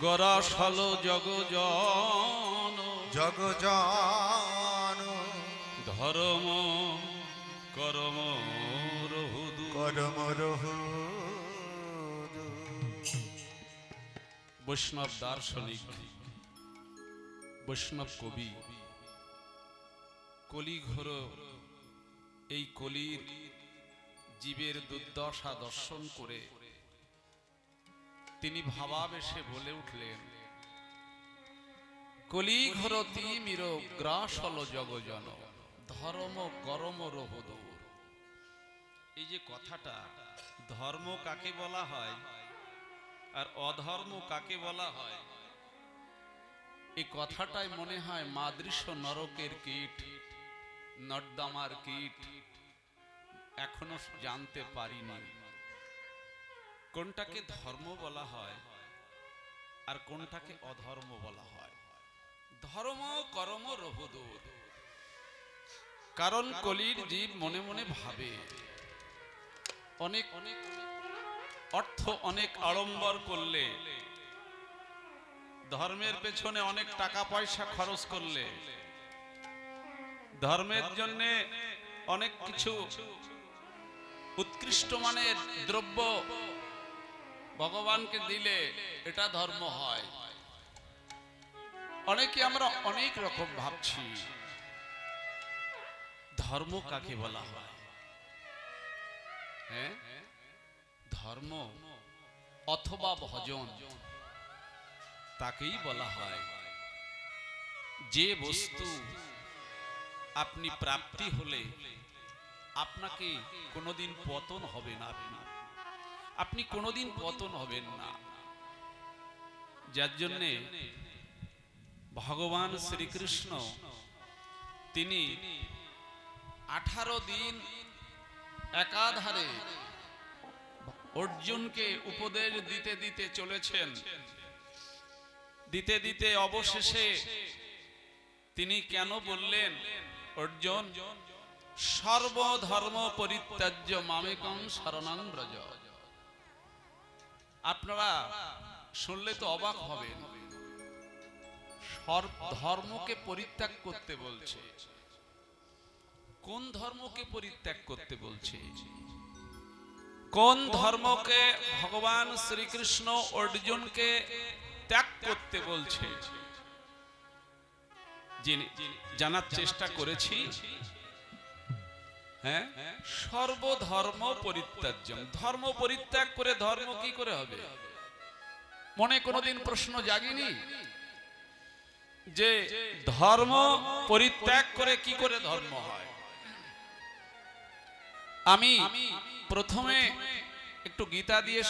গরাসল জগজন জগজন ধর্ম করম রহুদু করম রহু বৈষ্ণব দার্শনিক বৈষ্ণব কবি কলিঘোর এই কলির জীবের দুর্দশা দর্শন করে তিনি ভাবাবেশে বলে উঠলেন, কলিঘোর তিমির গ্রাসল জগজন ধর্ম করম রহুদূর। এই যে কথাটা, ধর্ম কাকে বলা হয় আর অধর্ম কাকে বলা হয়, এই কথাটাই মনে হয় মাদৃশ্য নরকের কীট, নর্দমার কীট এখনো জানতে পারিনি কোনটাকে ধর্ম বলা হয় আর কোনটাকে অধর্ম বলা হয়। ধর্ম করম রহুদূর, কারণ কলির জীব মনে মনে ভাবে অনেক অর্থ অনেক আড়ম্বর করলে, ধর্মের পেছনে অনেক টাকা পয়সা খরচ করলে, ধর্মের জন্য অনেক কিছু উৎকৃষ্ট মানের দ্রব্য ভগবানকে দিলে এটা ধর্ম হয়। অনেকে আমরা অনেক রকম ভাবছি। ধর্ম কাকে বলা হয়? হ্যাঁ, ধর্ম অথবা ভজন তাকেই বলা হয় যে বস্তু আপনি প্রাপ্তি হলে আপনাকে কোনোদিন পতন হবে না, আপনি কোনোদিন পতন হবেন না। যার জন্যে ভগবান শ্রীকৃষ্ণ তিনি 18 দিন একাধারে অর্জুনকে উপদেশ দিতে দিতে চলেছেন। দিতে দিতে অবশেষে তিনি কেন বললেন, অর্জুন সর্বধর্ম পরিত্যাজ্য মামেকং শরণং ব্রজ। আপনারা শুনলে তো অবাক হবেন, ধর্মকে পরিত্যাগ করতে বলছে। কোন ধর্মকে পরিত্যাগ করতে বলছে? কোন ধর্মকে ভগবান শ্রীকৃষ্ণ অর্জুনকে ত্যাগ করতে বলছে? জানার চেষ্টা করেছি। হ্যাঁ, সর্বধর্ম পরিত্যাজ্য। ধর্ম পরিত্যাগ করে ধর্ম কি করে হবে? মনে কোনোদিন প্রশ্ন জাগেনি যে ধর্ম পরিত্যাগ করে কি করে ধর্ম হয়? আমি প্রথমে একটু গীতা দিয়ে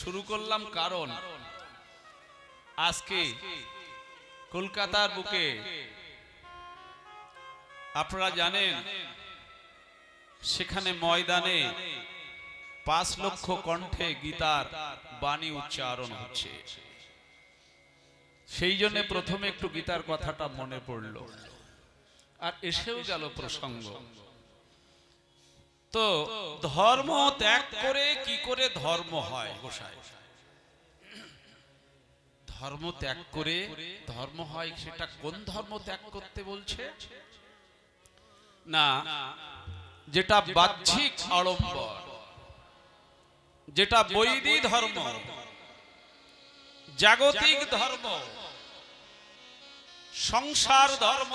শুরু করলাম, কারণ আজকে কলকাতার বুকে আপনারা জানেন সেখানে ময়দানে 5 লক্ষ কণ্ঠে গীতার বাণী উচ্চারণ হচ্ছে। সেই জন্য প্রথমে একটু গীতার কথাটা মনে পড়ল, আর এসেও গেল প্রসঙ্গ। তো ধর্ম ত্যাগ করে কি করে ধর্ম হয় গোসাই? ধর্ম ত্যাগ করে ধর্ম হয়, সেটা কোন ধর্ম ত্যাগ করতে বলছে? না, যেটা বাহ্যিক আড়ম্বর, যেটা বৈদিক ধর্ম, জাগতিক ধর্ম, সংসার ধর্ম,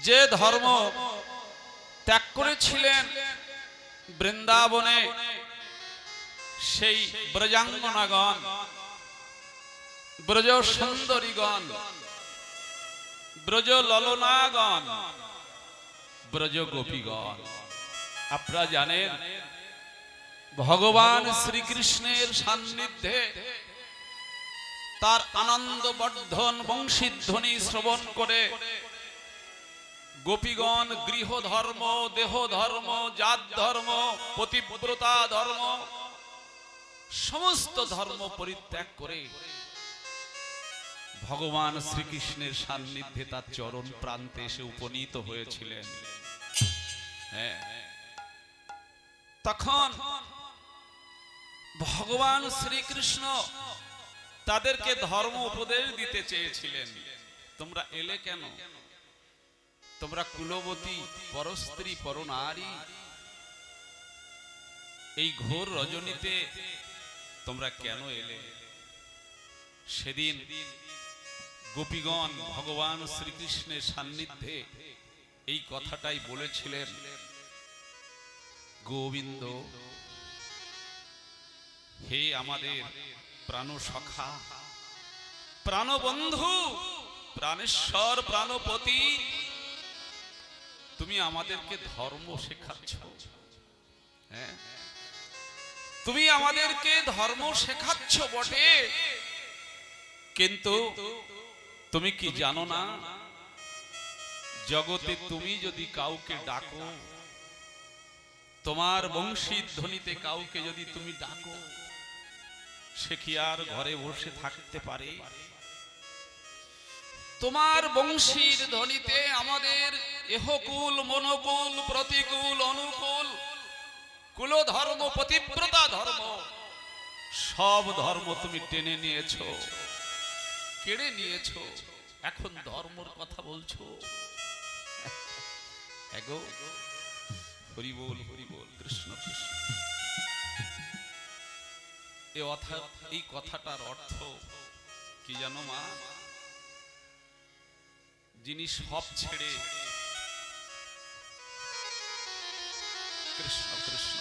যে ধর্ম ত্যাগ করেছিলেন বৃন্দাবনে সেই ব্রজাঙ্গনাগণ, ব্রজ সুন্দরীগণ, ব্রজ ললনাগণ, ব্রজ গোপীগণ। আপনারা জানেন ভগবান শ্রীকৃষ্ণের সান্নিধ্যে তার আনন্দ বর্ধন বংশীধ্বনি শ্রবণ করে গোপীগণ গৃহ ধর্ম, দেহ ধর্ম, জাত ধর্ম, পতিব্রতা ধর্ম, সমস্ত ধর্ম পরিত্যাগ করে ভগবান শ্রীকৃষ্ণের সান্নিধ্যে তার চরণ প্রান্তে এসে উপনীত হয়েছিলেন। হ্যাঁ, তখন ভগবান শ্রীকৃষ্ণ তাদেরকে ধর্ম উপদেশ দিতে চেয়েছিলেন, তোমরা এলে কেন? তোমরা কুলবতী, পরস্ত্রী, পরনারী, এই ঘোর রজনীতে তোমরা কেন এলে? সেদিন গোপীগণ ভগবান শ্রীকৃষ্ণের সান্নিধ্যে এই কথাটাই বলেছিলেন, গোবিন্দ, হে আমাদের প্রাণ সখা, প্রাণবন্ধু, প্রাণেশ্বর, প্রাণপতি, তুমি আমাদেরকে ধর্ম শেখাচ্ছ। হ্যাঁ, তুমি আমাদেরকে ধর্ম শেখাচ্ছ বটে, কিন্তু তুমি কি জানো না, জগতে তুমি যদি কাউকে ডাকো, তোমার বংশীর ধ্বনিতে কাউকে যদি তুমি ডাকো, সে কি আর ঘরে বসে থাকতে পারে? তোমার বংশীর ধ্বনিতে আমাদের এহকুল, মনোকুল, প্রতিকূল, অনুকূল, কুল ধর্ম, পতিব্রতা ধর্ম, সব ধর্ম তুমি টেনে নিয়েছো, কেড়ে নিয়েছো, এখন ধর্মর কথা বলছো। এগো হরি বল, হরি বল, কৃষ্ণ কৃষ্ণ। এই কথাটার অর্থ কি জানো মা? যিনি সব ছেড়ে, কৃষ্ণ কৃষ্ণ,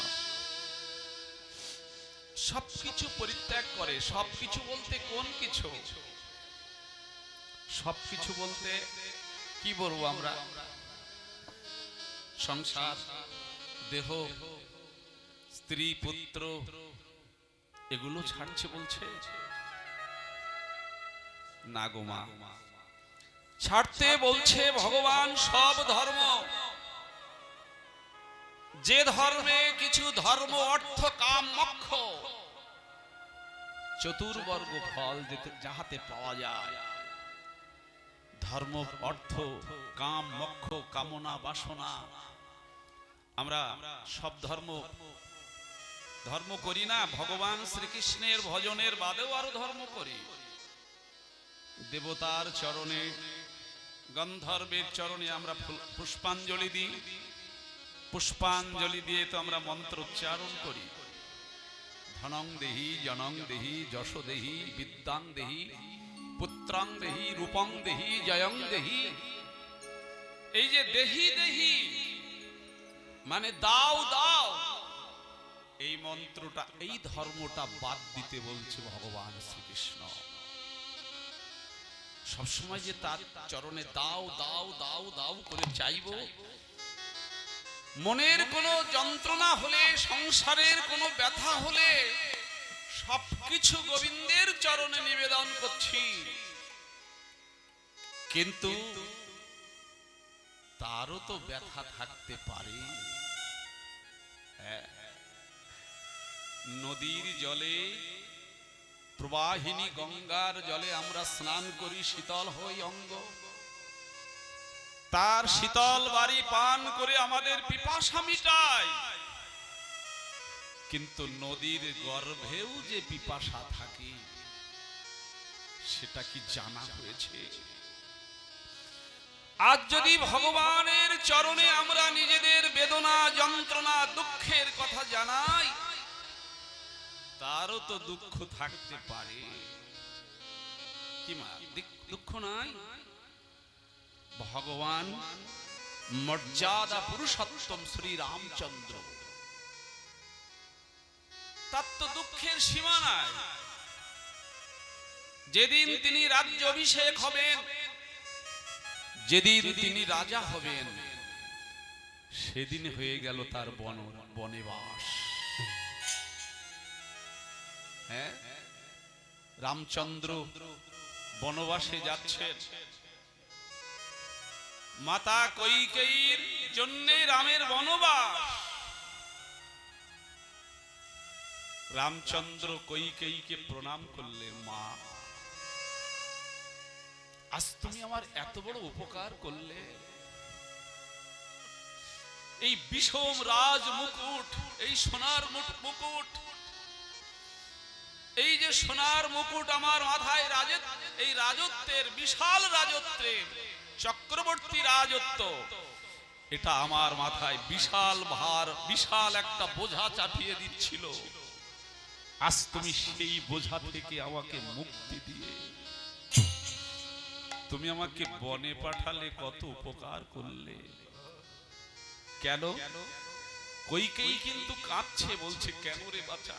সবকিছু পরিত্যাগ করে, সবকিছু বলতে কোন কিছু? সবকিছু বলতে কি বলবো আমরা? সংসার, দেহ, স্ত্রী, পুত্র, এগুলো ছাড়ছে বলছে না গো মা, ছাড়তে বলছে ভগবান সব ধর্ম। যে ধর্মে কিছু ধর্ম, অর্থ, কাম, মোক্ষ, চতুর্বর্গ ফল যাহাতে পাওয়া যায়, ধর্ম, অর্থ, কাম, মোক্ষ, কামনা, বাসনা, আমরা সব ধর্ম করি না। ভগবান শ্রীকৃষ্ণের ভজনের বাদেও আরো ধর্ম করি। দেবতার চরণে, গন্ধর্বের চরণে আমরা পুষ্পাঞ্জলি দিই, পুষ্পাঞ্জলি দিয়ে তো আমরা মন্ত্র উচ্চারণ করি, ধনং দেহি, জনং দেহি, যশ দেহি, বিদ্যাং দেহি, পুত্রাং দেহি, রূপং দেহি, জয়ং দেহি। এই যে দেহি দেহি মানে দাও দাও, এই মন্ত্রটা, এই ধর্মটা বাদ দিতে বলছে ভগবান শ্রীকৃষ্ণ। সবসময় যে তার চরণে দাও দাও দাও দাও করে চাইব, মনের কোনো যন্ত্রণা হলে, সংসারের কোনো ব্যথা হলে, সবকিছু গোবিন্দের চরণে নিবেদন করছি, কিন্তু তারও তো ব্যথা থাকতে পারে। নদীর জলে, প্রবাহিনী গঙ্গার জলে আমরা স্নান করি, শীতল হই অঙ্গ, তার শীতল বাড়ি পান করে আমাদের পিপাসা মিটায়, কিন্তু নদীর গর্ভেও যে পিপাসা থাকে সেটা কি জানা হয়েছে? আজ যদি ভগবানের চরণে আমরা নিজেদের বেদনা, যন্ত্রণা, দুঃখের কথা জানাই, তারও তো দুঃখ থাকতে পারে। কি মা, দুঃখ নাই? ভগবান মর্যাদা পুরুষোত্তম শ্রী রামচন্দ্র, তার তো দুঃখের সীমা নাই। যেদিন তিনি রাজ্য অভিষেক হবেন, যেদিন তিনি রাজা হবেন, সেদিন হয়ে গেল তার বনবাস। হ্যাঁ, রামচন্দ্র বনবাসে যাচ্ছেন, মাতা কৈকেয়ীর জন্য রামের বনবাস। রামচন্দ্র কৈকেয়ীকে প্রণাম করলেন, মা, আজ তুমি আমার এত বড় উপকার করলে, এই বিষম রাজ মুকুট, এই সোনার মুকুট সোনার মুকুট আমার মাথায়, এই রাজত্বের বিশাল রাজত্বের চক্রবর্তী রাজত্ব, এটা আমার মাথায় বিশাল ভার, বিশাল একটা বোঝা চাপিয়ে দিচ্ছিল। আজ তুমি সেই বোঝা থেকে আমাকে মুক্তি দিয়ে তুমি আমাকে বনে পাঠালে, কত উপকার করলে। কেন? কইকেই কিন্তু কাঁদছে, বলছে কেন রে বাছা?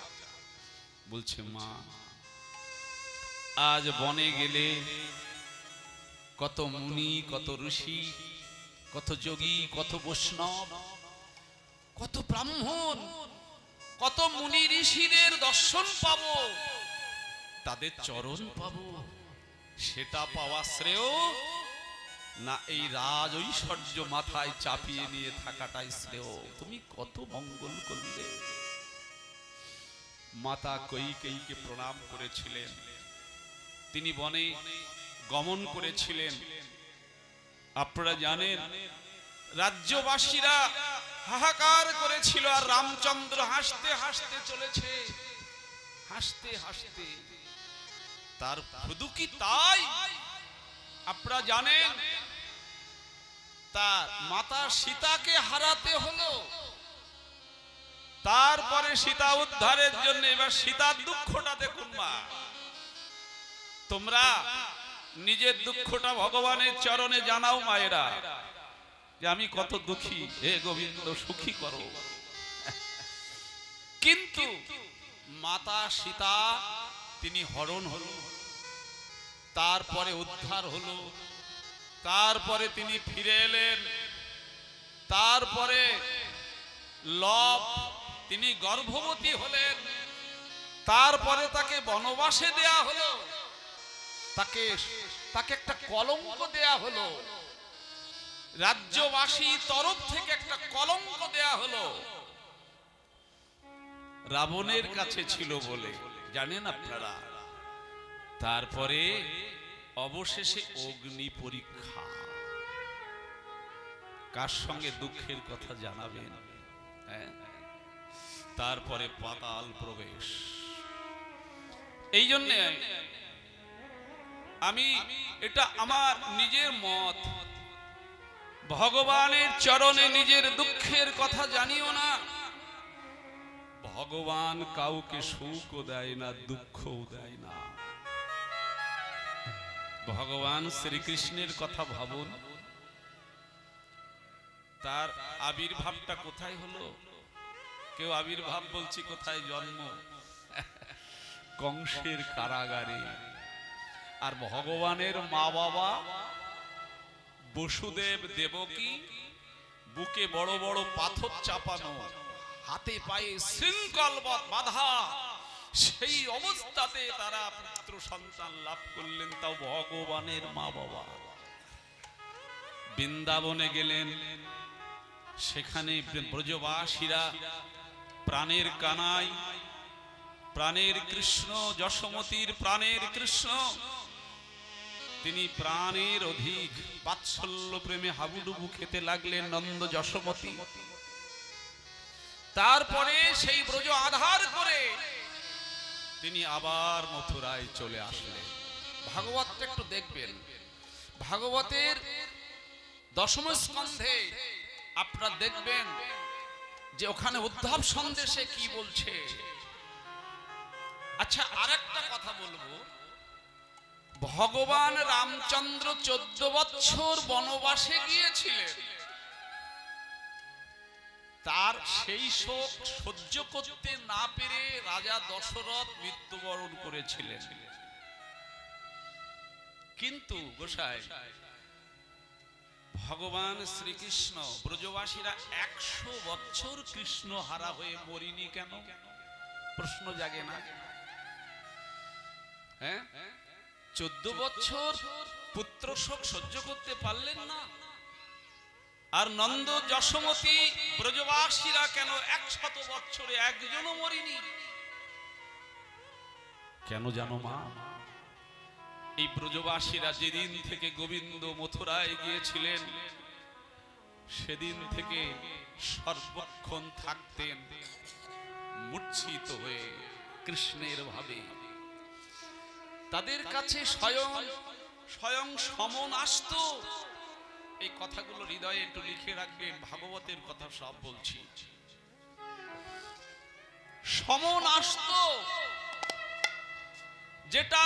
বলছে মা, আজ বনে গেলে কত মুনি, কত ঋষি, কত যোগী, কত বৈষ্ণব, কত ব্রাহ্মণ, কত মুনি ঋষিদের দর্শন পাবো, তাদের চরণ পাবো। সেটা পাওয়া শ্রেয় না এই রাজ ঐশ্বর্য মাথায় চাপিয়ে নিয়ে থাকাটাই শ্রেয়? তুমি কত মঙ্গল করলে। মাতা কইকেয়ীকে প্রণাম করেছিলেন। তিনি বনে গমন করেছিলেন। আপনারা জানেন, রাজ্যবাসীরা হাহাকার করেছিল, আর রামচন্দ্র হাসতে হাসতে চলেছে, হাসতে হাসতে। তার শুধু কি তাই, আপনারা জানেন, তার মাতা সীতাকে হারাতে হলো। তারপরে সীতা উদ্ধারের জন্য এবার সীতার দুঃখটা দেখুন। মা, তোমরা নিজের দুঃখটা ভগবানের চরণে জানাও মায়েরা, যে আমি কত দুঃখী, হে গোবিন্দ সুখী করো। কিন্তু মাতা সীতা তিনি হরণ হলো, তারপরে উদ্ধার হলো, তারপরে তিনি ফিরে এলেন, তারপরে লব তিনি গর্ভবতী হলেন, তারপরে তাকে বনবাসে দেয়া হলো, তাকে একটা কলঙ্ক দেয়া হলো, রাজ্যবাসী তরফ থেকে একটা কলঙ্ক দেয়া হলো। রাবণের কাছে ছিল বলে জানেন আপনারা। তারপরে অবশেষে অগ্নি পরীক্ষা। কার সঙ্গে দুঃখের কথা জানাবেন? তারপরে পাতাল প্রবেশ। এই জন্য আমি, এটা আমার নিজের মত, ভগবানের চরণে নিজের দুঃখের কথা জানিও না। ভগবান কাউকে সুখও দেয় না, দুঃখও দেয় না। ভগবান শ্রীকৃষ্ণের কথা ভাবুন, তার আবির্ভাবটা কোথায় হলো? কেউ আবির্ভাব বলছি, কোথায় জন্ম? কংসের কারাগারে। আর ভগবানের মা বাবা বসুদেব দেবকী, বুকে বড় বড় পাথর চাপানো, হাতে পায়ে শৃঙ্খলবৎ বাঁধা, সেই অবস্থাতে তারা পুত্র সন্তান লাভ করলেন, তাও ভগবানের মা বাবা। বৃন্দাবনে গেলেন, সেখানে ব্রজবাসীরা প্রাণের কানাই, প্রাণের কৃষ্ণ, যশোমতীর প্রাণের কৃষ্ণ, তিনি প্রাণের অধিক বাৎসল্য প্রেমে হাবুডুবু খেতে লাগলেন নন্দ যশোমতী। তারপরে সেই ব্রজ আধার করে তিনি আবার মথুরায় চলে আসলেন। ভাগবতটা একটু দেখবেন, ভাগবতের দশম স্কন্ধে আপনারা দেখবেন যে ওখানে উদ্ধব সন্দেশে কি বলছে। আচ্ছা, আরেকটা কথা বলবো, ভগবান রামচন্দ্র 14 বছর বনবাসে গিয়েছিলেন। তার সেই শোক সহ্য করতে না পেরে রাজা দশরথ মৃত্যুবরণ করেছিলেন। কিন্তু গোসাই, ভগবান শ্রীকৃষ্ণ, ব্রজবাসীরা 100 বছর কৃষ্ণ হারা হয়ে মরিনি কেন? প্রশ্ন জাগে না? হ্যাঁ, 14 বছর পুত্র শোক সহ্য করতে পারলেন না। আর নন্দ যশোমতী ব্রজবাসীরা কেন 100 বছরে একজনও মরিনি? কেন জানো মা? এই ব্রজবাসীরা যেদিন থেকে গোবিন্দ মথুরায় গিয়েছিলেন, সেদিন থেকে সর্বক্ষণ থাকতেন মূর্ছিত হয়ে কৃষ্ণের ভাবে। তাদের কাছে স্বয়ং সমন আসতো। এই কথাগুলো হৃদয়ে একটু লিখে রাখবেন, ভাগবতের কথা সব বলছি। সমন আসতো, যেটা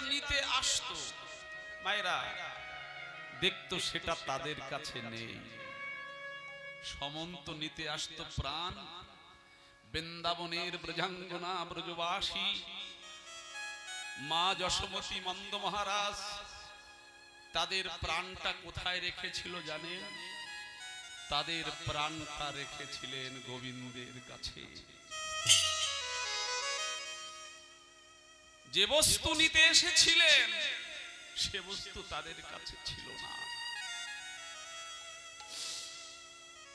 নিতে আসতো মায়েরা দেখতো সেটা তাদের কাছে নেই। সমন্ত নিতে আসতো প্রাণ। বৃন্দাবনের ব্রজাঙ্গনা ব্রজবাসী মা যশোমতী মন্দ মহারাজ তাদের প্রাণটা কোথায় রেখেছিল জানেন? তাদের প্রাণটা রেখেছিলেন গোবিন্দের কাছে। যে বস্তু নিতে এসেছিলেন সে বস্তু তাদের কাছে ছিল না।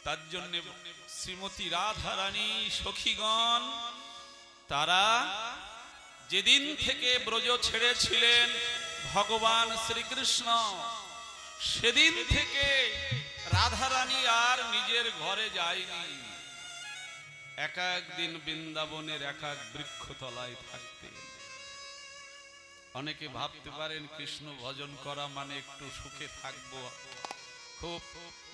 তার জন্য শ্রীমতী রাধা রানী সখীগণ তারা যেদিন থেকে ব্রজ ছেড়েছিলেন ভগবান শ্রীকৃষ্ণ, সেদিন থেকে রাধা রানী আর নিজের ঘরে যায়নি। এক একদিন বৃন্দাবনের এক এক বৃক্ষতলায় থাকতেন। অনেকে ভাবতে পারেন কৃষ্ণ ভজন করা মানে একটু সুখে থাকবো, খুব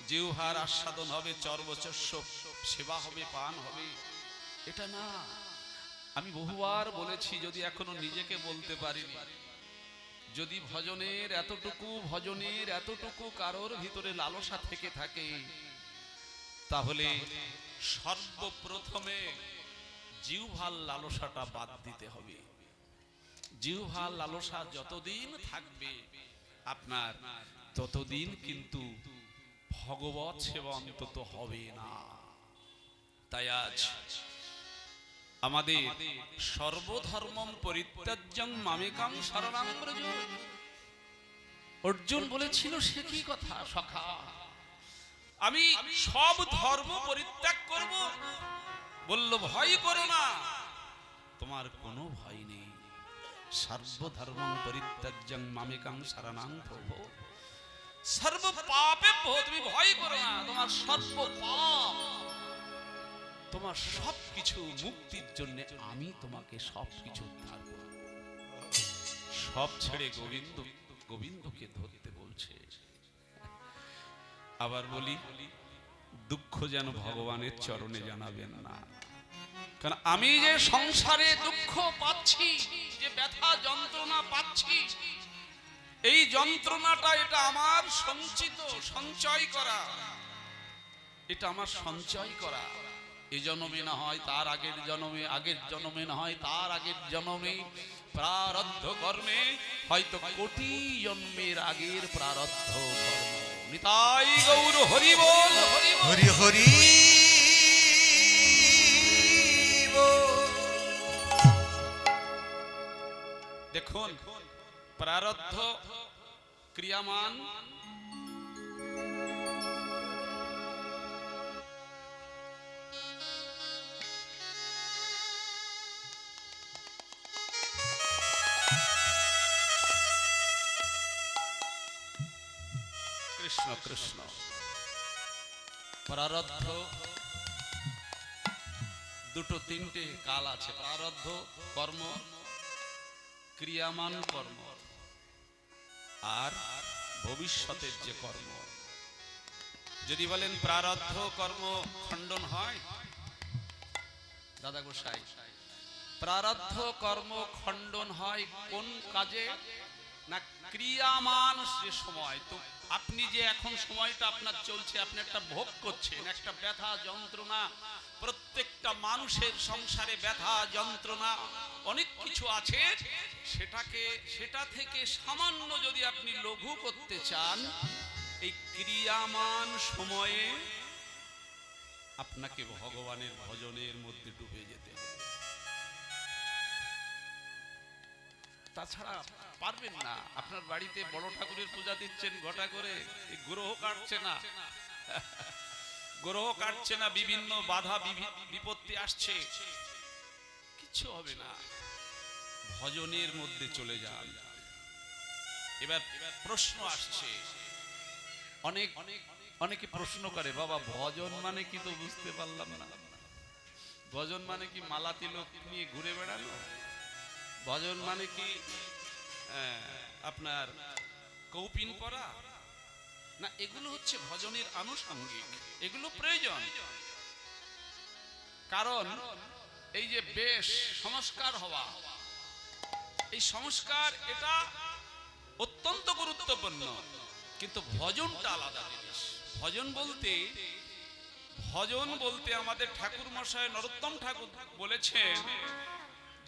জিহ্বার আস্বাদন হবে, চর্বচস্য সেবা হবে, পান হবে। এটা না। আমি বহুবার বলেছি, যদি এখনো নিজেকে বলতে পারিনি, যদি ভজনের এতটুকু কারোর ভিতরে লালসা থেকে থাকে, তাহলে সর্বপ্রথমে জিহ্বার লালসাটা বাদ দিতে হবে। জিহ্বার লালসা যতদিন থাকবে আপনার, ততদিন কিন্তু ভগবত সেবা অন্তত হবে না। তাই আজ আমাদের সর্বধর্মম পরিত্যাজ্যং মামেকাং শরণং ব্রজ। অর্জুন বলেছিল, সে কি কথা সখা, আমি সব ধর্ম পরিত্যাগ করব? বলল, ভয় করো না, তোমার কোনো ভয় নেই। সর্বধর্মং পরিত্যাজ্যং মামেকাং শরণং ব্রজ। সর্ব পাপেভ্যো, তুমি ভয় করো না, তোমার সর্ব পাপ, তোমার সবকিছু মুক্তির জন্য আমি তোমাকে সবকিছু উদ্ধার করব। সব ছেড়ে গোবিন্দকে ধরতে বলছে। আবার বলি, দুঃখ যেন ভগবানের চরণে জানাবেন না। কারণ আমি যে সংসারে দুঃখ পাচ্ছি, যে ব্যথা যন্ত্রণা পাচ্ছি, এই যন্ত্রণাটা এটা আমার সঞ্চয় করা, এটা আমার সঞ্চয় করা। এ জন্মে না হয় তার আগের জন্মে, আগের জন্মে না হয় তার আগের জন্মে, প্রারব্ধ কর্মে হয়তো কোটি জন্মের আগের প্রারব্ধ কর্ম। নিতাই গৌর হরি বল, হরি হরি। দেখুন, প্রারব্ধ ক্রিয়ামান, কৃষ্ণ কৃষ্ণ। প্রারব্ধ দুটো তিনটে কাল আছে। প্রারব্ধ কর্ম, ক্রিয়ামান কর্ম, আর ভবিষ্যতের যে কর্ম। যদি বলেন প্রারব্ধ কর্ম খণ্ডন হয়, দাদা গোসাই, প্রারব্ধ কর্ম খণ্ডন হয় কোন কাজে? না, ক্রিয়ামান যে সময়। তো আপনি যে এখন সময়টা আপনার চলছে, আপনি একটা ভোগ করছেন, একটা ব্যথা যন্ত্রণা, প্রত্যেকটা মানুষের সংসারে ব্যথা যন্ত্রণা অনেক কিছু আছে। সেটা থেকে সামান্য যদি আপনি লঘু করতে চান, এই ক্রিয়ামান সময়ে আপনাকে ভগবানের ভজনের মধ্যে ডুবে যেতে হবে। তাছাড়া পারবেন না। আপনার বাড়িতে বড় ঠাকুরের পূজা দিচ্ছেন ঘটা করে, গ্রহ কাটছে না, গ্রহ কাটছে না, বিভিন্ন বাধা বিপত্তি আসছে, কিচ্ছু হবে না। ভজনের মধ্যে চলে যান। এবার প্রশ্ন আসছে, অনেকে প্রশ্ন করে, বাবা ভজন মানে কি? তো বুঝতে পারলাম না। ভজন মানে কি মালা তিলক নিয়ে ঘুরে বেড়ানো? ভজন মানে কি আপনার কৌপিন পরা না, এগুলো হচ্ছে ভজনের আনুষঙ্গিক, এগুলো প্রয়োজন। কারণ এই যে বেশ সংস্কার হওয়া, এই সংস্কার এটা অত্যন্ত গুরুত্বপূর্ণ, কিন্তু ভজনটা আলাদা জিনিস। ভজন বলতে আমাদের ঠাকুর মশাই নরোত্তম ঠাকুর বলেছেন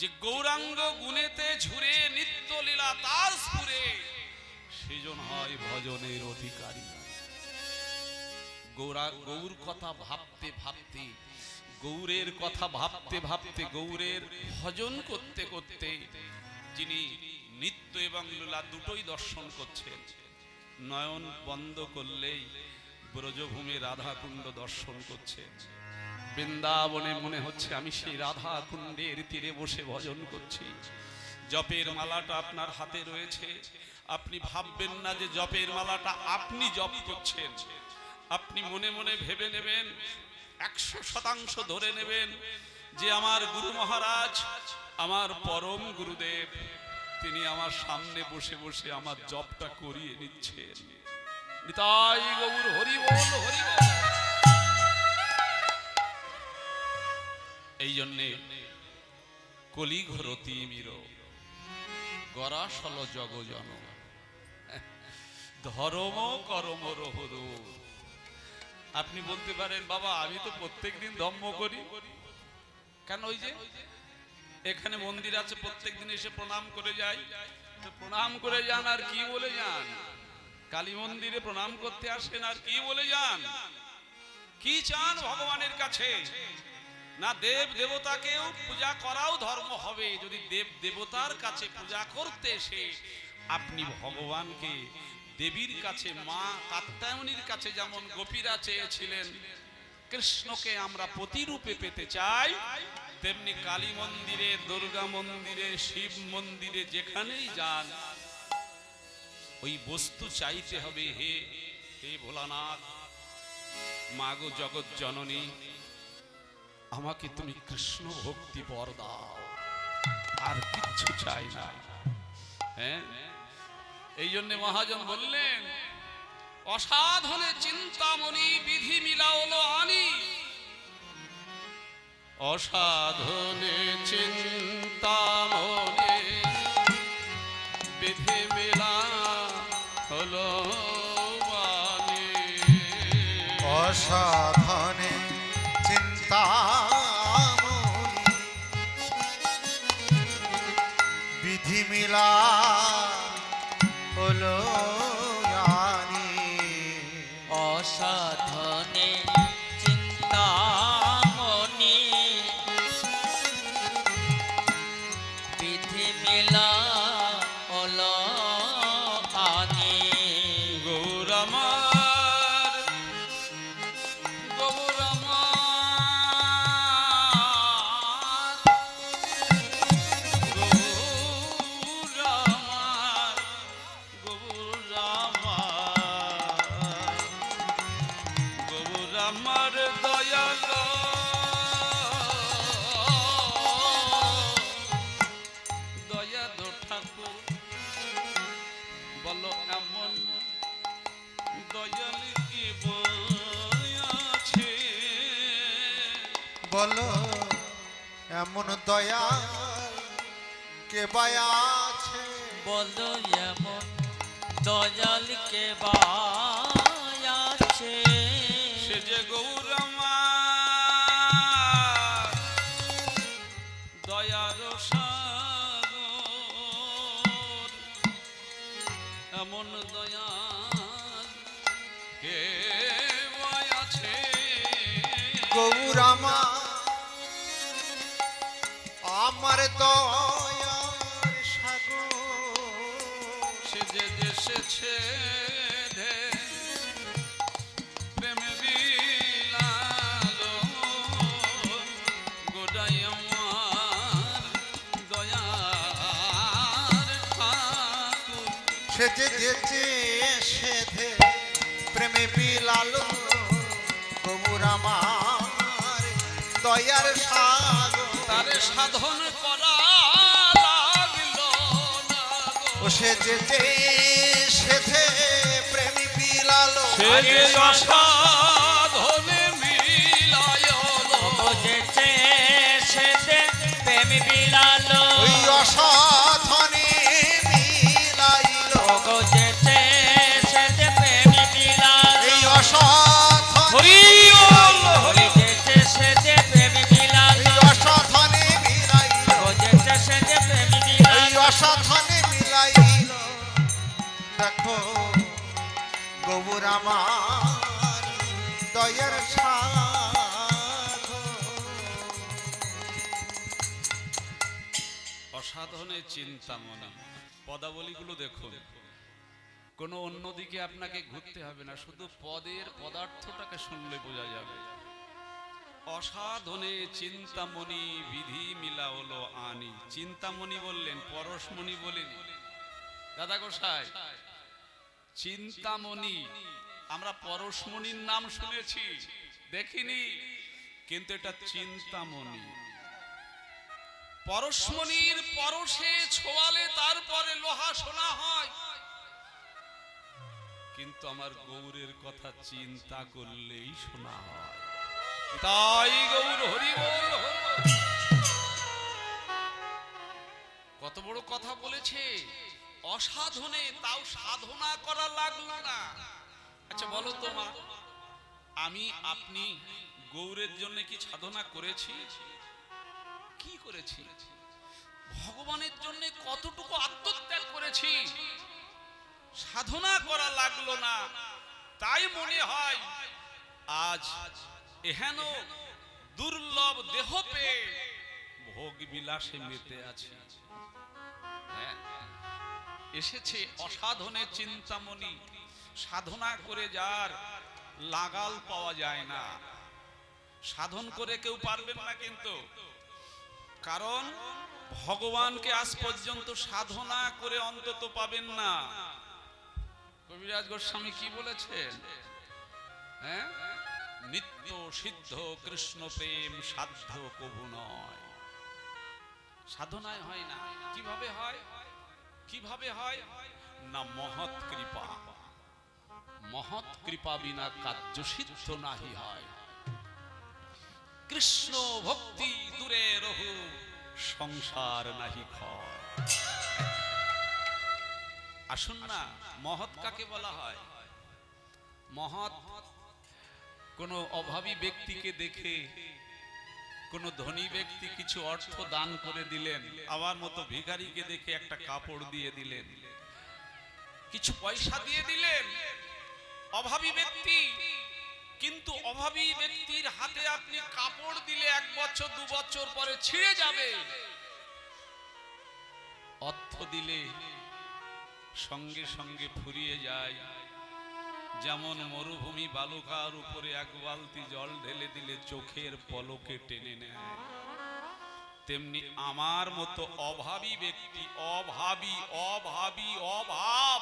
যে গৌরাঙ্গ গুণেতে ঝুরে নিত্য লীলা তার স্ফুরে সেজন হয় ভজনের অধিকারী। গৌর কথা ভাবতে ভাবতে, গৌরের কথা ভাবতে ভাবতে, গৌরের ভজন করতে করতে যিনি নিত্য এবং লীলা দুটোই দর্শন করছেন, নয়ন বন্ধ করলেই ব্রজভূমি রাধা কুণ্ড দর্শন করছেন। বৃন্দাবনে মনে হচ্ছে আমি সেই রাধা কুণ্ডের তীরে বসে ভজন করছি। জপের মালাটা আপনার হাতে রয়েছে, আপনি ভাববেন না যে জপের মালাটা আপনি জপ করছেন। আপনি মনে মনে ভেবে নেবেন, 100% ধরে নেবেন যে আমার গুরু মহারাজ, আমার পরম গুরুদেব, তিনি আমার সামনে বসে বসে আমার জপটা করিয়ে নিচ্ছেন। নিতাই গৌর হরি বল, হরি বল। এই জন্যে কলিঘরতি মির গরাসল জগজন ধর্ম করম রহরু। আপনি বলতে পারেন বাবা আমি তো প্রত্যেকদিন ধর্ম করি, কেন? ওই যে এখানে মন্দির আছে, প্রত্যেকদিন এসে প্রণাম করে যাই, তো প্রণাম করে যান আর কি বলে যান? কালী মন্দিরে প্রণাম করতে আসেন আর কি বলে যান? কি চান ভগবানের কাছে? না দেব দেবতাকেও পূজা করাও ধর্ম হবে। যদি দেব দেবতার কাছে পূজা করতে এসে আপনি ভগবানকে, দেবীর কাছে, মা কাত্যায়নীর কাছে যেমন গোপীরা চেয়েছিলেন কৃষ্ণকে আমরা প্রতিরূপে পেতে চাই, তেমনি কালী মন্দিরে, দুর্গা মন্দিরে, শিব মন্দিরে যেখানেই যান ওই বস্তু চাইতে হবে, হে হে ভোলানাথ, মাগো জগৎ জননী, আমাকে তুমি কৃষ্ণ ভক্তি বর দাও, আর কিচ্ছু চাই না। হ্যাঁ, এই জন্য মহাজন বললেন অসাধনে চিন্তামণি বিধি মিলাওলো আনি। অসাধনে চিন্তামণি বিধি মিলা হলো আনি। অসাধনে চিন্তামণি বিধি মিলা হলো আনি। অসাধনে চিন্তামণি বিধি মিলা হলো আনি। গৌরামার গৌরামার গৌরামার গৌরামার গৌরামার দয়াল দয়া দো ঠাকুর, বলো এমন দয়াল কি বলিয়াছে, বলো এমন দয়া কে বায়াছে। বলো এমন দয়াল কে বায়াছে। সে যে গৌরামার দয়ার সাগর, এমন দয়াল কে আছে। গৌরামা আমার দয়ার সাগর। সে যে দেশেছে প্রেম বিলালো গোটাই আমার দয়ার ঠাকুর। সে যে যেচে সেধে প্রেমে বিলালো গৌরামার দয়ার সাগর। তারে সাধন করা ও সেজে সেজে প্রেমী বিলালো সে যে অসাধনে মিলায়লো যেতে সেতে প্রেম বিলালো ওই অসাধনে মিলাইলো যেতে সেতে প্রেম বিলালো এই অসাধনে হরি বল হরি যেতে সেতে প্রেম বিলালো এই অসাধনে মিলাইলো যেতে সেতে প্রেম এই বিলালো অসাধনে মিলাইলো দেখো গৌর আমার দয়ার সাধন অসাধনে চিন্তামনা পদাবলীগুলো দেখুন কোন অন্যদিকে আপনাকে ঘুরতে হবে না, শুধু পদের পদার্থটাকে শুনলে বোঝা যাবে। অসাধনে চিন্তামণি বিধি মিলা হলো আনি। চিন্তামণি বললেন, পরশমণি বলেনি। দাদা গোসাই, চিন্তামণি আমরা পরশমণির নাম শুনেছি, দেখিনি, কিন্তু এটা চিন্তামণি। পরশমণির পরশে ছোঁয়ালে তারপরে লোহা সোনা হয়, কিন্তু আমার গৌরের কথা চিন্তা করলেই শোনা হয়। তাই গৌর হরি বল হরি বল। কত বড় কথা বলেছে, অসাধনে, তাও সাধনা করা লাগলো না। আচ্ছা বলো তো মা, আমি আপনি গৌরের জন্য কি সাধনা করেছি? কি করেছি? ভগবানের জন্য কতটুকু আত্মত্যাগ করেছি? সাধনা করা লাগলো না। তাই মনে হয় আজ এহেন দুর্লভ দেহ পেয়ে ভোগ বিলাসে মেতে আছি। হ্যাঁ, এসেছে অসাধনে চিন্তামণি। সাধনা করে যার লাগাল পাওয়া যায় না, সাধন করে কেউ পারবেন না, কিন্তু কারণ ভগবানকে আজ পর্যন্ত সাধনা করে অন্তত পাবেন না। কবিরাজ গোস্বামী কি বলেছেন? হ্যাঁ, নিত্য সিদ্ধ কৃষ্ণ প্রেম সাধ্য কভু নয়। সাধনায় হয় না। কিভাবে হয়? কিভাবে হয় না? মহৎ কৃপা। মহৎ কৃপা বিনা কার্য সিদ্ধ নাহি হয়। কৃষ্ণ ভক্তি দূরে রহু, সংসার নাহি ক্ষয়। আসুন না, মহৎ কাকে বলা হয়? মহৎ কোন অভাবী ব্যক্তিকে দেখে কোন ধনী ব্যক্তি কিছু অর্থ দান করে দিলেন, আমার মতো ভিখারিকে দেখে একটা কাপড় দিয়ে দিলেন, কিছু পয়সা দিয়ে দিলেন। অভাবী ব্যক্তি, কিন্তু অভাবী ব্যক্তির হাতে আপনি কাপড় দিলে 1 বছর 2 বছর পরে ছিঁড়ে যাবে। অর্থ দিলে সঙ্গে সঙ্গে ফুরিয়ে যায়। যেমন মরুভূমি বালুকার উপরে 1 বালতি জল ঢেলে দিলে চোখের পলকে টেনে নেয়, তেমনি আমার মতো অভাবী ব্যক্তি, অভাবী অভাবী অভাব,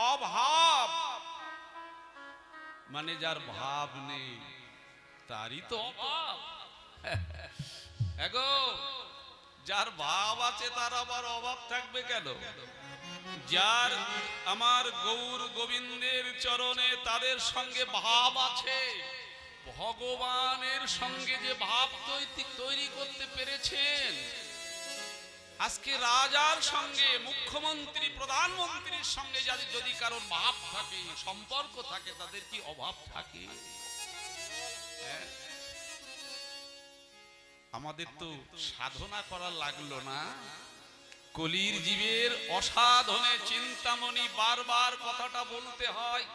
অভাব মানে যার ভাব নেই, তারই তো অভাব। এগো, যার ভাব আছে তার আবার অভাব থাকবে কেন? যার আমার গৌর গোবিন্দের চরণে তাদের সঙ্গে ভাব আছে, ভগবানের সঙ্গে যে ভাব তৈরি করতে পেরেছেন। আজকে রাজার সঙ্গে, মুখ্যমন্ত্রী, প্রধানমন্ত্রীর সঙ্গে যদি কারোর ভাব থাকে, সম্পর্ক থাকে, তাদের কি অভাব থাকে? আমাদের তো সাধনা করা লাগলো না। কলির জীবের অসাধনে চিন্তামণি, বারবার কথাটা বলতে হয়।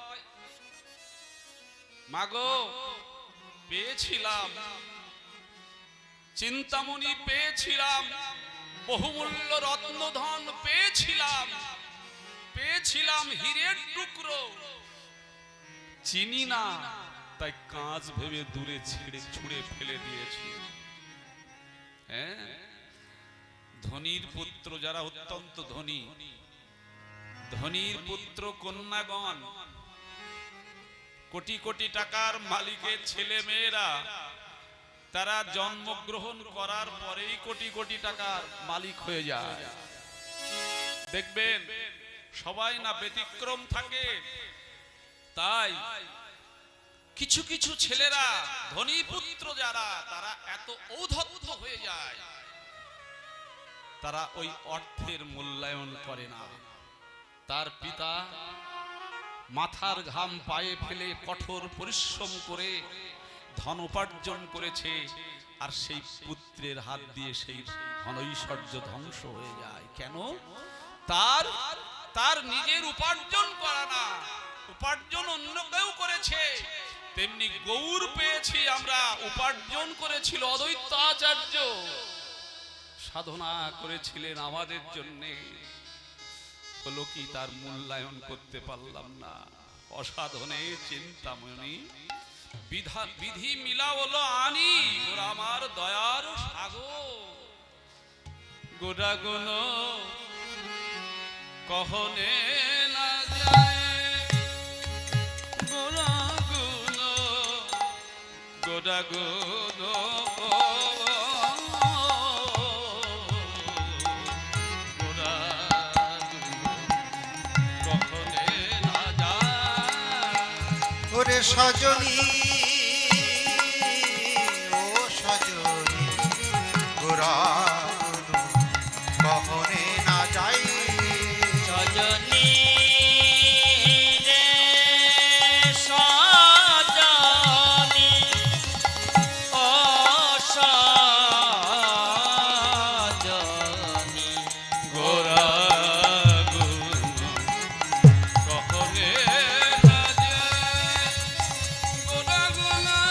মাগো, পেয়েছিলাম চিন্তামণি, পেয়েছিলাম বহুমূল্য রত্নধন, পেয়েছিলাম, পেয়েছিলাম হীরের টুকরো, চিনি না, তাই কাঁচ ভেবে দূরে ছুঁড়ে ফেলে দিয়েছি। হ্যাঁ, ধনীর পুত্র যারা অত্যন্ত ধনী, ধনীর পুত্র কন্যাগণ, কোটি কোটি টাকার মালিকের ছেলে মেয়েরা, তারা জন্মগ্রহণ করার পরেই কোটি কোটি টাকার মালিক হয়ে যায়। দেখবেন সবাই না ব্যতিক্রম থাকে, তাই কিছু কিছু ছেলেরা ধনী পুত্র যারা তারা এত ঔদ্ধত্য হয়ে যায়, তারা ওই অর্থের মূল্যায়ন করে না। তার পিতা মাথার ঘাম পায়ে ফেলে কঠোর পরিশ্রম করে ধন উপার্জন করেছে, আর সেই পুত্রের হাত দিয়ে সেই ধনৈশ্বর্য ধ্বংস হয়ে যায়। কেন? তার তার নিজের উপার্জন করা না, উপার্জন অন্য কেউ করেছে। তেমনি গৌর পেয়েছি আমরা, উপার্জন করেছিল অদ্বৈত আচার্য, সাধনা করেছিলেন আমাদের জন্য। হলো কি, তার মূল্যায়ন করতে পারলাম না। অসাধনে চিন্তামণি বিধি মিলা হলো আনি, ওরা আমার দয়ার সাগর। গোড়াগুণ কহনে না যায়, গোড়াগুণ গোড়াগুণ ওরে সজনী ও সজনী গোরা কহনে না যাই, সজনী রে সজনী ও সজনী গোরা কহনে না যায়, গোরা গোলা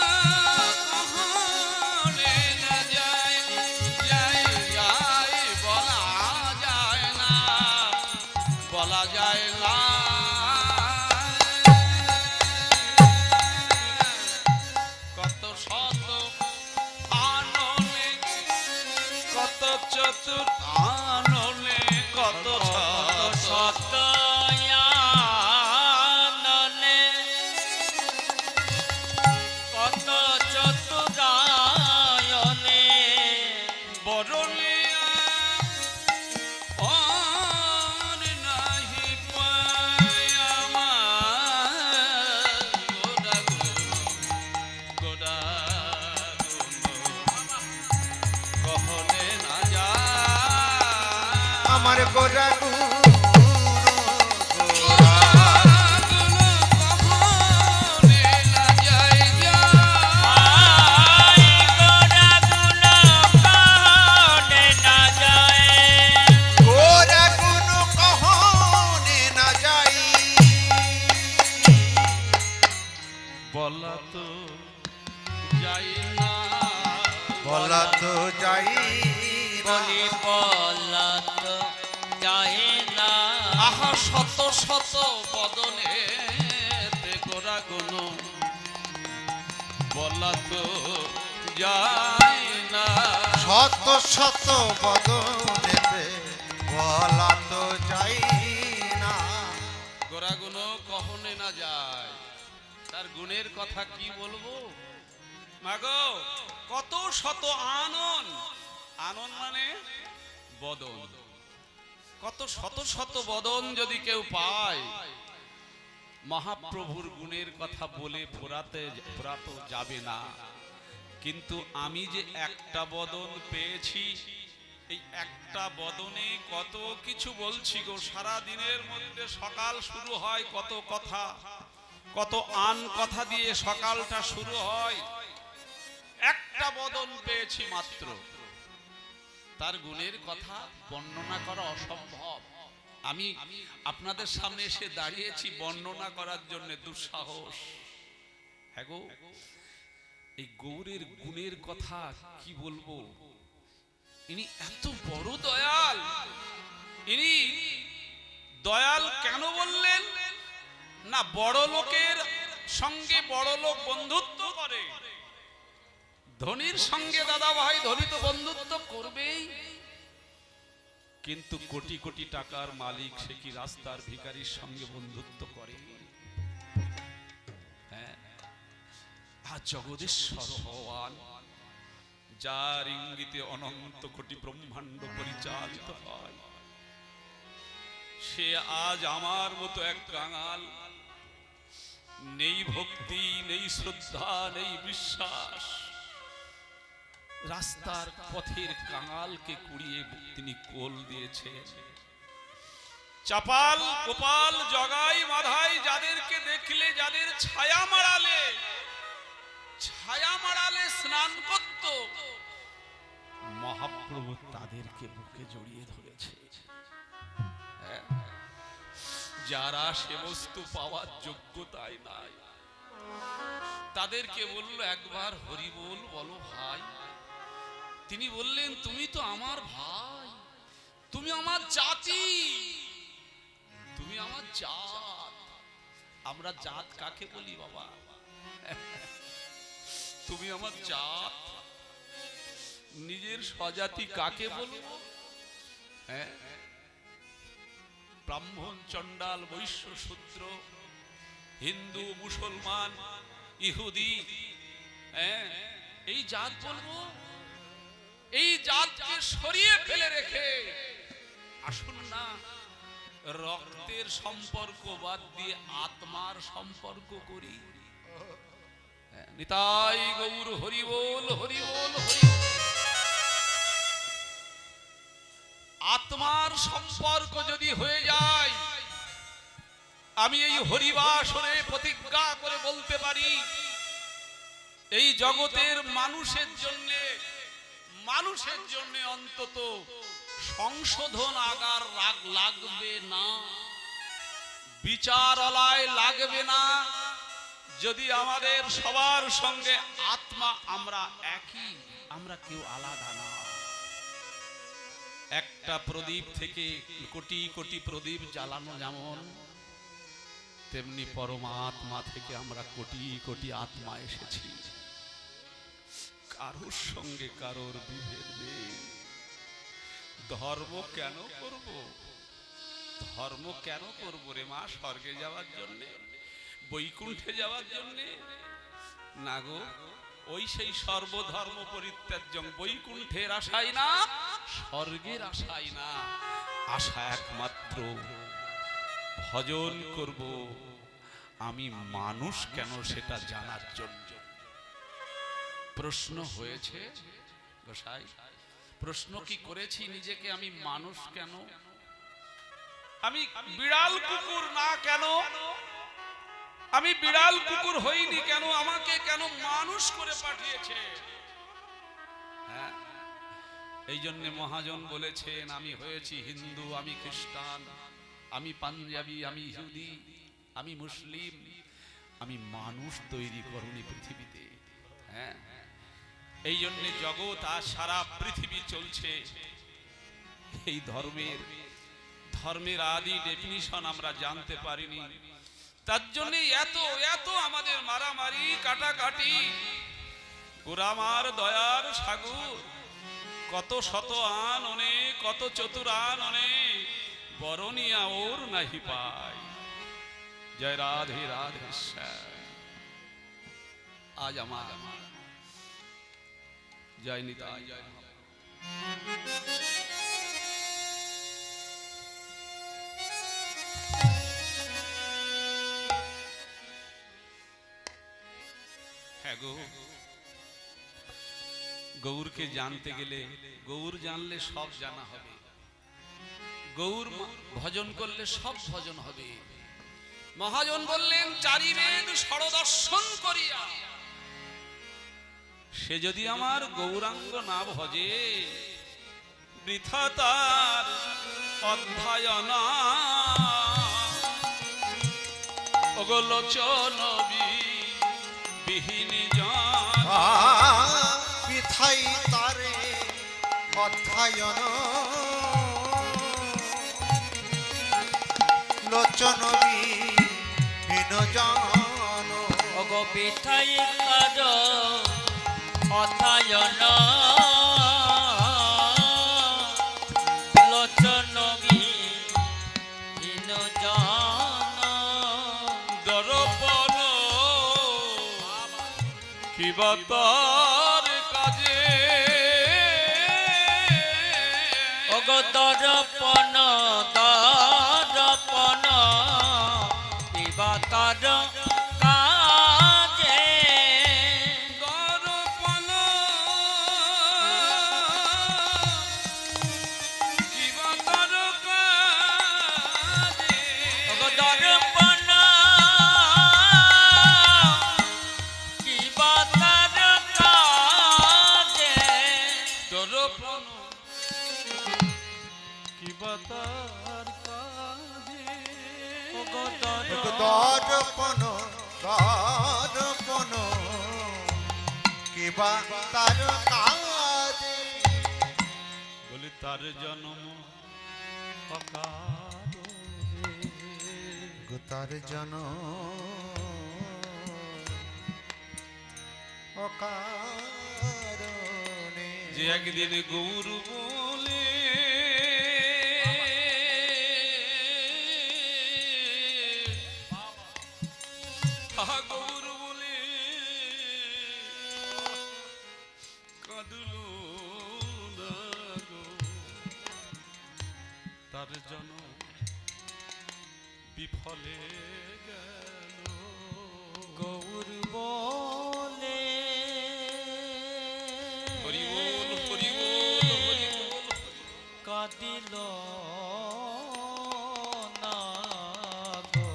কহনে না যায়, যায় যায় বলা যায় না, বলা যায় না। কত শত আননে, কত চতুর আননে, কত শত সতয়াননে কত চতুরায়নে বরলিয়া আর নাহি পায় আমার, গোড়াগুণ কহনে না যায়, আমার গোরা কহনে না যায়, আই গোড়াগুণ কহনে না যায়, গোরা কোনো কহনে না যাই, বলা তো যাই না, বলা তো যাই বলি বলত যায় না। আহা শত শত বদনে গোরা গুণ বলা তো যায় না, শত শত বদনেতে বলা তো যাই না, গোরা গুণ কখনে না যায়। তার গুণের কথা কি বলবো মাগো? কত শত আনন, আনন মানে বদন, কত শত শত বদন যদি কেউ পায়, মহাপ্রভুর গুণের কথা বলে ফোরাতো যাবে না। কিন্তু আমি যে একটা বদন পেয়েছি, এই একটা বদনে কত কিছু বলছি গো। সারা দিনের মধ্যে সকাল শুরু হয় কত কথা, কত আন কথা দিয়ে সকালটা শুরু হয়। একটা বদন পেয়েছি মাত্র, তার গুণের কথা বর্ণনা করা অসম্ভব। আমি আপনাদের সামনে এসে দাঁড়িয়েছি বর্ণনা করার জন্য, দুঃসাহস। হ্যাঁ গো, এই গৌরের গুণের কথা কি বলবো। ইনি এত বড় দয়াল। ইনি দয়াল কেন বললেন না? বড় লোকের সঙ্গে বড় লোক বন্ধুত্ব করে, ধনীর সঙ্গে দাদা ভাই ধনী তো বন্ধুত্ব করবেই, কিন্তু কোটি কোটি টাকার মালিক সে কি রাস্তার ভিখারির সঙ্গে বন্ধুত্ব করে? হ্যাঁ, আর জগদীশ্বর ভগবান, যার ইঙ্গিতে অনন্ত কোটি ব্রহ্মাণ্ড পরিচালিত হয়, সে আজ আমার মতো এক কাঙাল, নেই ভক্তি, নেই শ্রদ্ধা, নেই বিশ্বাস, রাস্তার পথের কাঙালকে কুড়িয়ে তিনি কোল দিয়েছেন। চাপাল, গোপাল, জগাই, মাধাই যাদেরকে দেখলে, যাদের ছায়া মাড়ালে স্নান করত, মহাপ্রভু তাদেরকে বুকে জড়িয়ে ধরেছে। যারা সে বস্তু পাওয়ার যোগ্যতাই নাই, তাদেরকে বলল একবার হরি বল, বলো ভাই। তিনি বললেন তুমি তো আমার ভাই, তুমি আমার জাতি, তুমি আমার জাত। আমরা জাত কাকে বলি বাবা? তুমি আমার জাত। নিজের স্বজাতি কাকে বলবো? হ্যাঁ, ব্রাহ্মণ, চণ্ডাল, বৈশ্য, শূদ্র, হিন্দু, মুসলমান, ইহুদি, এই জাত বলবো? এই জাতকে সরিয়ে ফেলে রেখে আসুন না রক্তের সম্পর্ক বাদ দিয়ে আত্মার সম্পর্ক করি। নিতাই গৌর হরি বল, হরি বল, হরি বল। আত্মার সম্পর্ক যদি হয়ে যায়, আমি এই হরিবাসরে প্রতিজ্ঞা করে বলতে পারি, এই জগতের মানুষের জন্য অন্তত সংশোধন আগার লাগবে না, বিচারালয় লাগবে না, যদি আমাদের সবার সঙ্গে আত্মা আমরা একই, আমরা কেউ আলাদা না। একটা প্রদীপ থেকে কোটি কোটি প্রদীপ জ্বালানো যেমন, তেমনি পরমাত্মা থেকে আমরা কোটি কোটি আত্মা এসেছি। কারোর সঙ্গে কারোর বিভেদ নেই। ধর্ম কেন করব? ধর্ম কেন করব রে মা? স্বর্গে যাওয়ার জন্য, বৈকুণ্ঠে যাওয়ার জন্য না গো। ওই সেই সর্বধর্ম পরিত্যাজ্যং, বৈকুণ্ঠের আশাই না, স্বর্গের আশাই না, আশা একমাত্র ভজন করব আমি মানুষ কেন সেটা জানার জন্য। প্রশ্ন হয়েছে গোসাই, প্রশ্ন কি করেছি নিজেকে, আমি মানুষ কেন? আমি বিড়াল কুকুর না কেন? আমি বিড়াল কুকুর হইনি কেন? আমাকে কেন মানুষ করে পাঠিয়েছে? হ্যাঁ, এই জন্য মহাজন বলেছেন, আমি হয়েছি হিন্দু, আমি খ্রিস্টান, আমি পাঞ্জাবি, আমি ইহুদি, আমি মুসলিম, আমি মানুষ তৈরি করুনি পৃথিবীতে। হ্যাঁ, এই জন্য জগৎ আর সারা পৃথিবী চলছে এই ধর্মের আদি ডেফিনিশন আমরা জানতে পারিনি। তার জন্য এত আমাদের মারামারি, কাটাকাটি। গোরামার দয়ার সাগর, কত শত আন অনে, কত চতুর আন অনে, বরণিয়া ওর নাহি পাই। জয় রাধে রাধে শ্যাম। আজ আমার জয় নিতাই, জয় গৌরকে জানতে গেলে, গৌর জানলে সব জানা হবে, গৌর ভজন করলে সব ভজন হবে। মহাজন বললেন, চারি বেদ ষড়দর্শন করিয়া সে যদি আমার গৌরাঙ্গ না ভজে, বৃথা তার অধ্যয়ন। অগলোচন বিহীনি জন, বৃথাই তারে অধ্যয়ন। লোচন বিহীন জন, অগো বৃথাই তার অধ্যয়ন। লোচন বিহীন জন, দর্পণ কিবা তার কাজে। অগো দর্পণ দর্পণ কিবা তার কাজে ওগো দর দর্পণ দর্পণ কিবা তার কাজে বলি তার জন্ম তার জন অকারণে যে একদিন গৌর বলে গৌর বলে কাঁদল না গো, তার জন বিফলে গেল। গৌর বলে হরি বল হরি বল হরি বল। কাঁদিল না গো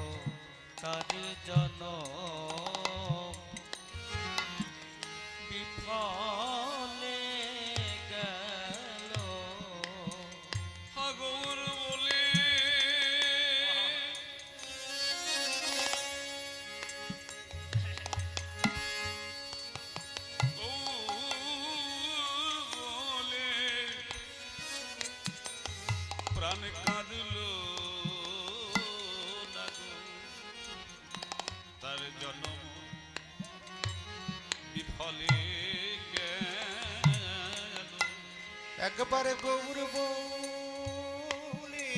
তার জন বিফলে গেল। গৌর বলে বলে প্রাণ কাঁদল না গো, তার জন্ম বিফলে গেল। একবার গৌর বলে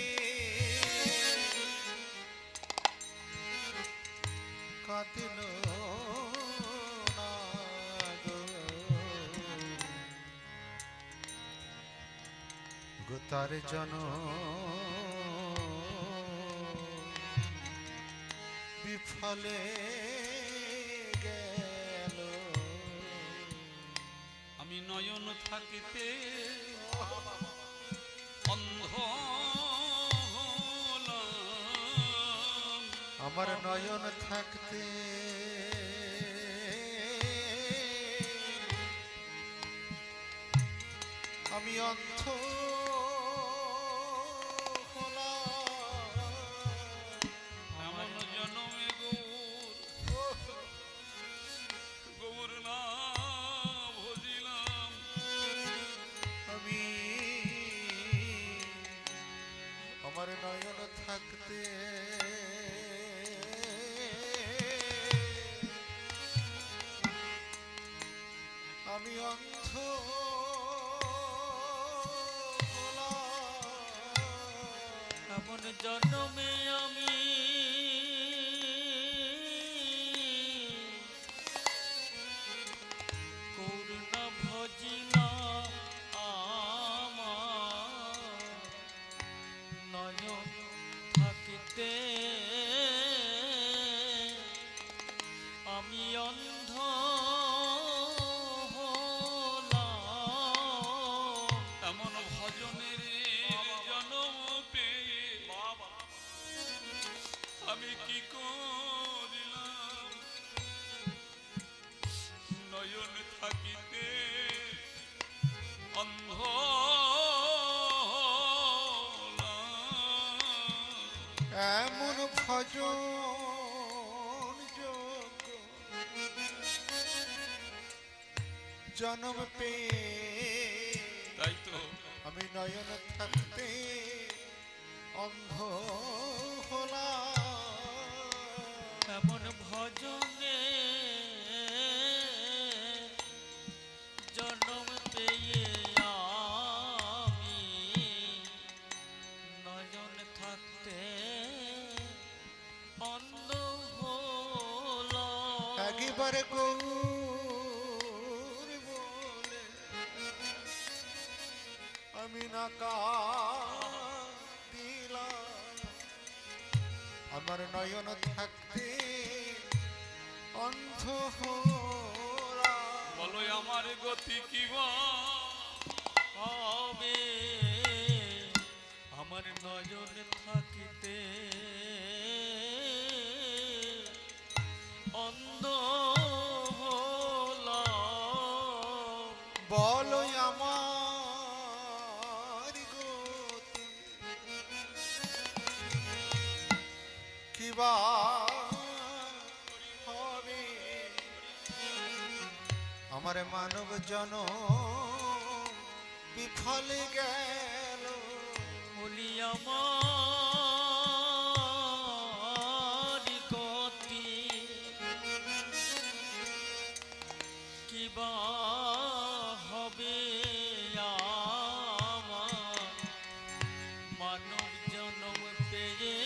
কাঁদিল না গো, গো তার জন বিফলে গেল। আমি নয়ন থাকিতে অন্ধ হলাম, আমার নয়ন থাকতে আমি অন্ধ হলাম। এমন জনমে গৌর না ভজিলাম। আমি আমার নয়ন থাকতে আমি অন্ধ হলাম। এমন জন্মে আমি করুণা ভজিলাম আমার নয়ন থাকিতে আমি অন্ধ হলাম। এমন ভজনের জন্ম পেয়ে আমি কি করিলাম, নয়ন থাকিতে অন্ধ হলাম। এমন ভজন যোগ্য জন্ম পেয়ে তাই তো আমি নয়ন থাকতে অন্ধ হলাম। এমন ভজনে জন্ম পেয়ে আমি নয়ন থাকতে অন্ধ হলাম। একবারে গৌর বলে আমি না কাঁদিলাম, আমার নয়ন থাকতে অন্ধ হলাম। বলো আমার গতি কি হবে আমার নয়ন থাকিতে অন্ধ হলাম। বলো আমার গতি কিবা হবে আমার মানব জন বিফলে গেল বলি আমার গতি কিবা হবে আমার মানব জন্ম পেয়ে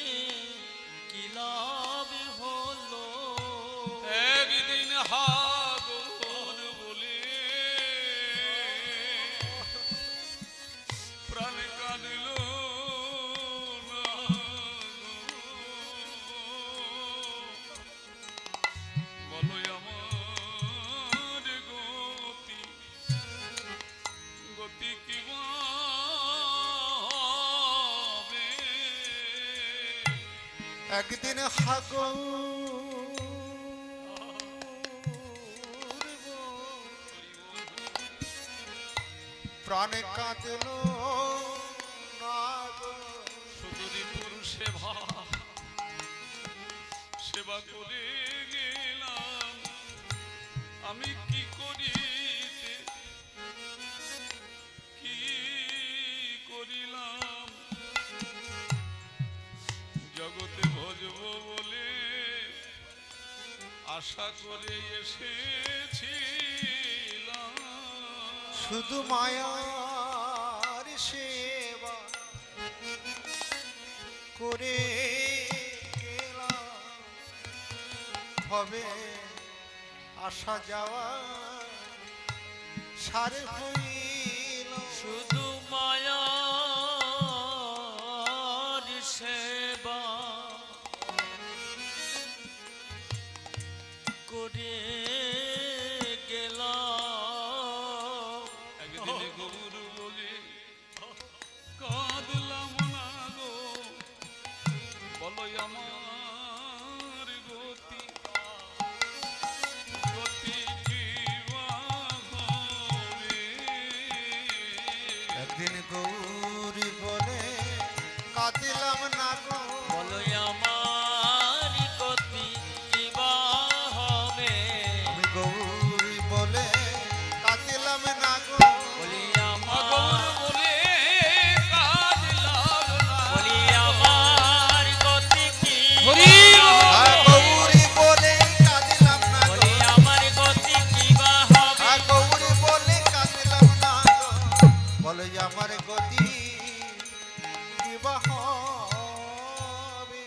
কি লাভ হলো একদিন হাগুন বলে প্রাণ কাঁদল না গো। বলো আমার গতি গতি কি হবে? একদিন হাগর প্রাণে কাঁদল না গো। শুধু ঋতুর সেবা করে গেলাম আমি কি করিতে কি করিলাম জগতে ভজব বলে আশা করে এসেছিলাম শুধু মায়ার সেবা করে গেলাম হবে আসা যাওয়া সারে হইল শুধু মায়ার সেবা করে গেলাম একদিনে গৌর বলে কাঁদলাম না গো বলো আমার গতি গতি কি বা হবে? একদিন গৌরী বলে কাঁদিলাম না গো বলো আমার গতি কিবা হবে আমি গৌরী বলে কাঁদিলাম না গো বলি গৌর আমার বলে কাঁদলাম না বলি আমার গতি কি হরি গৌরী বলে কাঁদিলাম না গো বলি আমার গতি কিবা হবে গৌরী বলে কাঁদিলাম না গো বলে আমার গতি কিবা হবে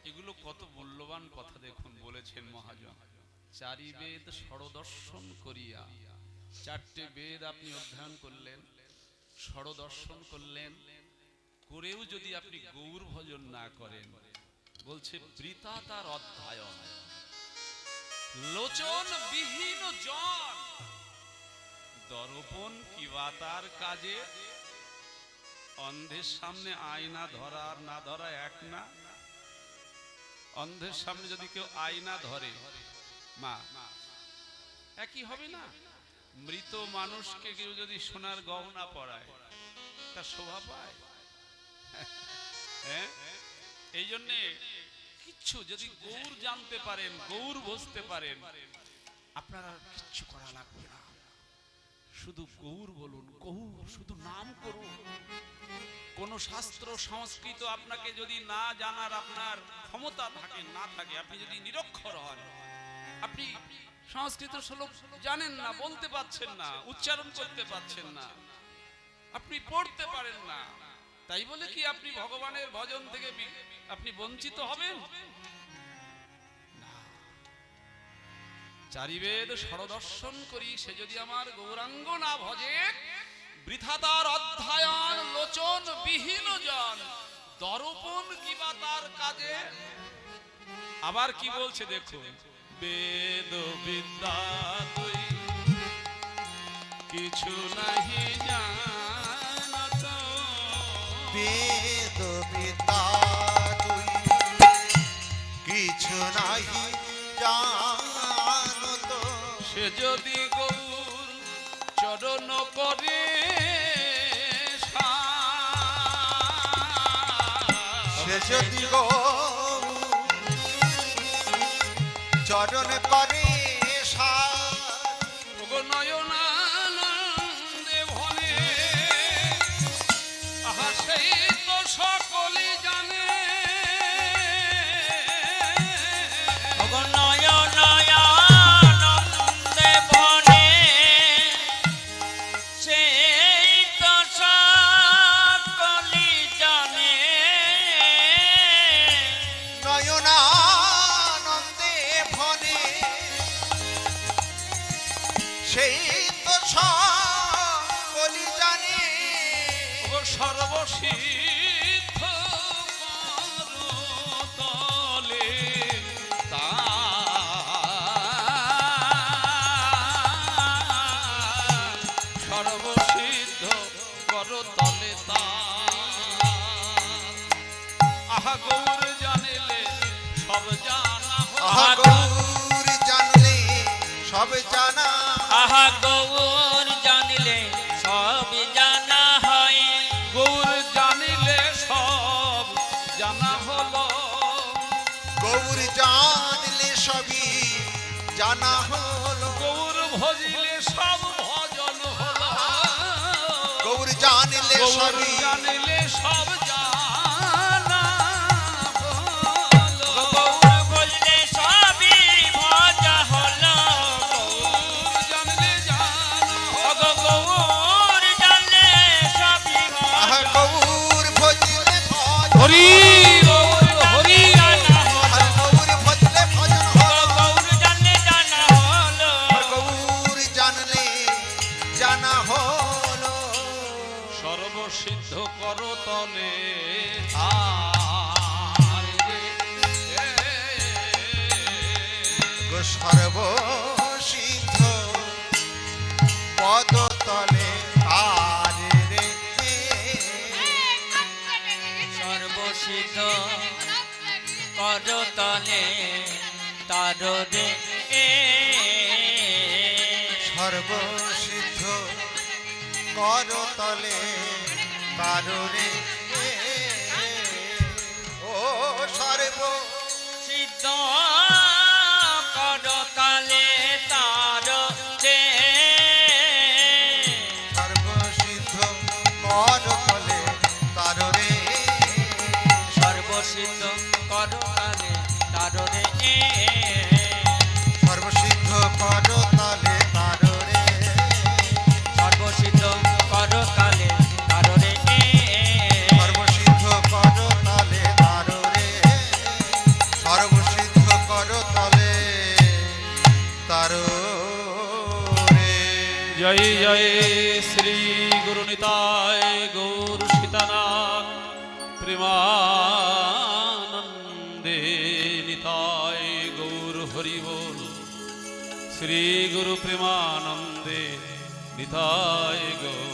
এগুলো কত মূল্যবান কথা দেখুন বলেছেন মহাজন চারি বেদ ষড়দর্শন করিয়া চারটে বেদ আপনি অধ্যয়ন করলেন ষড়দর্শন করলেন করেও যদি আপনি গৌর ভজন না করেন বলছে বৃথা তার অধ্যয়ন লোচন বিহীন জন দর্পণ কিবা তার কাজে অন্ধের সামনে আয়না ধরা আর না ধরা এক না অন্ধের সামনে যদি কেউ আয়না ধরে মা একই হবে না মৃত মানুষকে কেউ যদি সোনার গহনা পরায় তার শোভা পায় হ্যাঁ এই জন্যে কিচ্ছু যদি গৌর জানতে পারেন গৌর বুঝতে পারেন আপনার আর কিচ্ছু করা লাগবে না শুধু গৌর বলুন গৌর শুধু নাম করুন কোন শাস্ত্র সংস্কৃত আপনাকে যদি না জানার আপনার ক্ষমতা থাকে না থাকে আপনি যদি নিরক্ষর হন আপনি সংস্কৃত শ্লোক জানেন না বলতে পারছেন না উচ্চারণ করতে পারছেন না আপনি পড়তে পারেন না তাই বলে কি আপনি ভগবানের ভজন থেকে আপনি বঞ্চিত হবেন না চারিবেদ ষড়দর্শন করি সে যদি আমার গৌরাঙ্গ না ভজে বৃথা তার অধ্যয়ন লোচন বিহীন জন দর্পণ কিবা তার কাজে আবার কি বলছে দেখুন বেদ বিদ্যা তুই কিছু নাহি জানত বেদ বিদ্যা তুই কিছু নাহি জানত সে যদি গৌর চরণ করে সে যদি গো চরণ করে সার ওগো নয়নানন্দে ভনে আহা সেই তো সকলই জানে ওগো নয়নানন্দে বনে সেই তো সকলই জানে নয়নানন্দে ভনে সেই তো সকলি জানে ওগো সর্বসিদ্ধ করতলে সর্বসিদ্ধ করতলে আহা গৌর জানিলে সব জানা আহা গৌর জানলে সব জানা আহা গৌর জানিলে সব জানা হয় গৌর জানিলে সব জানা হলো গৌর জানলে সবই জানা হলো গৌর ভজিলে সব ভজন হলো গৌর জানলে গৌর সবই জানিলে সব জানা হলো গৌর বললে সবই ভজা হলো গৌর জানিলে জানা হলো গৌর জানলে সবই আহা ভজা গৌর ভজলে ভজন হরি গৌর হরি আহা গৌর ভজলে ভজন হলো গৌর জানলে জানা হলো গৌর জানলে জানা হলো সর্বসিদ্ধ করতলে গো সর্বসিদ্ধ পদতলে তার রে সর্বসিদ্ধ করতলে তাররে সর্বসিদ্ধ করতলে তার রে ও সর্ব সিদ্ধ করতলে তাররে সর্বসিদ্ধ করতলে তার রে সর্বসিদ্ধ করতলে তাররে সর্বসিদ্ধ করতলে তার রে সর্বসিদ্ধ করতলে তাররে সর্বসিদ্ধ করতলে তার রে সর্বসিদ্ধ করতলে তার রে জয় জয় শ্রী গুরু নিতায় গৌর সীতানাথ প্রেমানন্দে নিতায় গৌর হরি বল শ্রী গুরু প্রেমানন্দে নিতায় গৌর